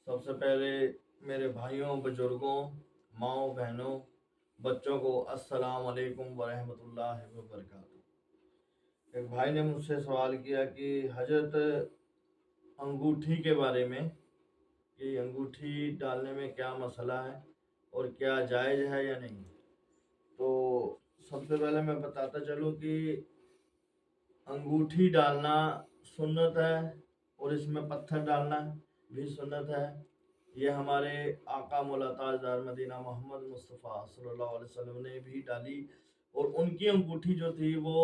सबसे पहले मेरे भाइयों, बुजुर्गों, माँओं, बहनों, बच्चों को अस्सलाम वालेकुम वरहमतुल्लाहि वबरकातुहू। एक भाई ने मुझसे सवाल किया कि हजरत अंगूठी के बारे में, कि अंगूठी डालने में क्या मसला है और क्या जायज़ है या नहीं। तो सबसे पहले मैं बताता चलूँ कि अंगूठी डालना सुन्नत है और इसमें पत्थर डालना भी सुन्नत है। ये हमारे आका मौला ताजदार मदीना मोहम्मद मुस्तफ़ा सल्लल्लाहु अलैहि वसल्लम ने भी डाली, और उनकी अंगूठी जो थी वो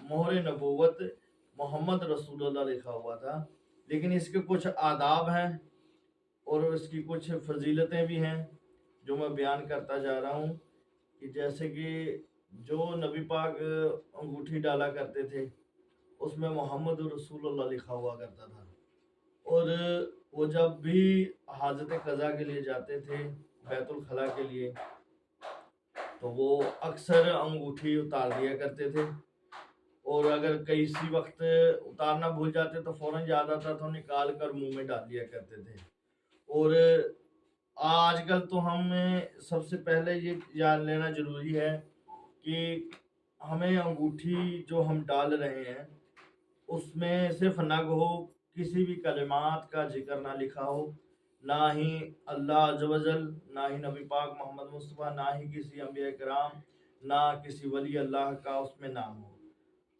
मोहर नबूवत मोहम्मद रसूलुल्लाह लिखा हुआ था। लेकिन इसके कुछ आदाब हैं और इसकी कुछ फजीलतें भी हैं जो मैं बयान करता जा रहा हूँ। कि जैसे कि जो नबी पाक अंगूठी डाला करते थे उसमें मोहम्मद रसूलुल्लाह लिखा हुआ करता था, और वो जब भी हाजत कज़ा के लिए जाते थे बैतुल खला के लिए, तो वो अक्सर अंगूठी उतार दिया करते थे, और अगर किसी वक्त उतारना भूल जाते तो फौरन याद आता तो निकाल कर मुंह में डाल दिया करते थे। और आजकल तो हमें सबसे पहले ये जान लेना ज़रूरी है कि हमें अंगूठी जो हम डाल रहे हैं उसमें सिर्फ नग हो, किसी भी कलिमात का जिक्र ना लिखा हो, ना ही अल्लाह अज़्ज़ व जल, ना ही नबी पाक मोहम्मद मुस्तफ़ा, ना ही किसी अंबिया कराम, ना किसी वली अल्लाह का उसमें नाम हो।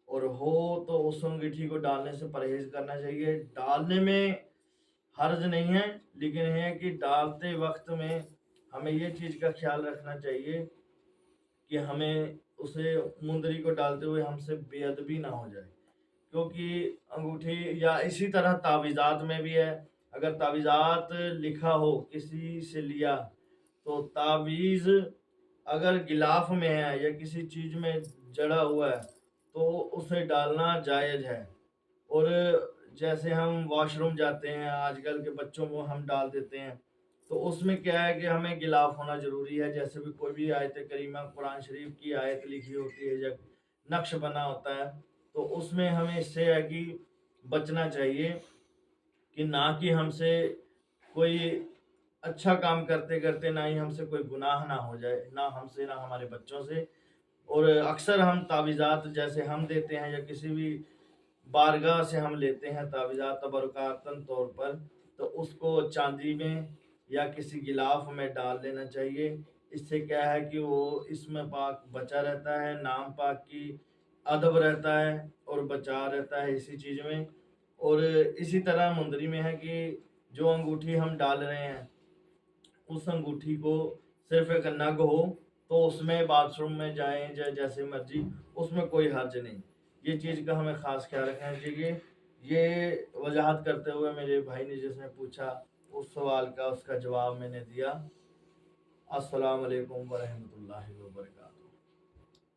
और हो तो उस अंगूठी को डालने से परहेज़ करना चाहिए। डालने में हर्ज नहीं है, लेकिन है कि डालते वक्त में हमें ये चीज़ का ख्याल रखना चाहिए कि हमें उसे मुंदरी को डालते हुए हमसे बेअदबी ना हो जाए। क्योंकि अंगूठी या इसी तरह तावीज़ात में भी है, अगर तावीज़ात लिखा हो किसी से लिया, तो तावीज़ अगर गिलाफ में है या किसी चीज़ में जड़ा हुआ है तो उसे डालना जायज़ है। और जैसे हम वॉशरूम जाते हैं, आजकल के बच्चों को हम डाल देते हैं, तो उसमें क्या है कि हमें गिलाफ होना ज़रूरी है। जैसे भी कोई भी आयत करीमा कुरान शरीफ की आयत लिखी होती है या नक्श बना होता है, तो उसमें हमें इससे है कि बचना चाहिए कि ना कि हमसे कोई अच्छा काम करते करते ना ही हमसे कोई गुनाह ना हो जाए, ना हमसे ना हमारे बच्चों से। और अक्सर हम तावीज़ात जैसे हम देते हैं या किसी भी बारगाह से हम लेते हैं तावीज़ात तबरुकातन तौर पर, तो उसको चांदी में या किसी गिलाफ में डाल लेना चाहिए। इससे क्या है कि वो इसमें पाक बचा रहता है, नाम पाक की अदब रहता है और बचा रहता है इसी चीज़ में। और इसी तरह मुंदरी में है कि जो अंगूठी हम डाल रहे हैं उस अंगूठी को सिर्फ एक नग हो, तो उसमें बाथरूम में जाएं जैसे मर्जी, उसमें कोई हर्ज नहीं। ये चीज़ का हमें ख़ास ख्याल रखना चाहिए। ये वजाहत करते हुए मेरे भाई ने जिसने पूछा उस सवाल का उसका जवाब मैंने दिया। अस्सलाम वालेकुम वरहमतुल्लाहि वबरकातुहू।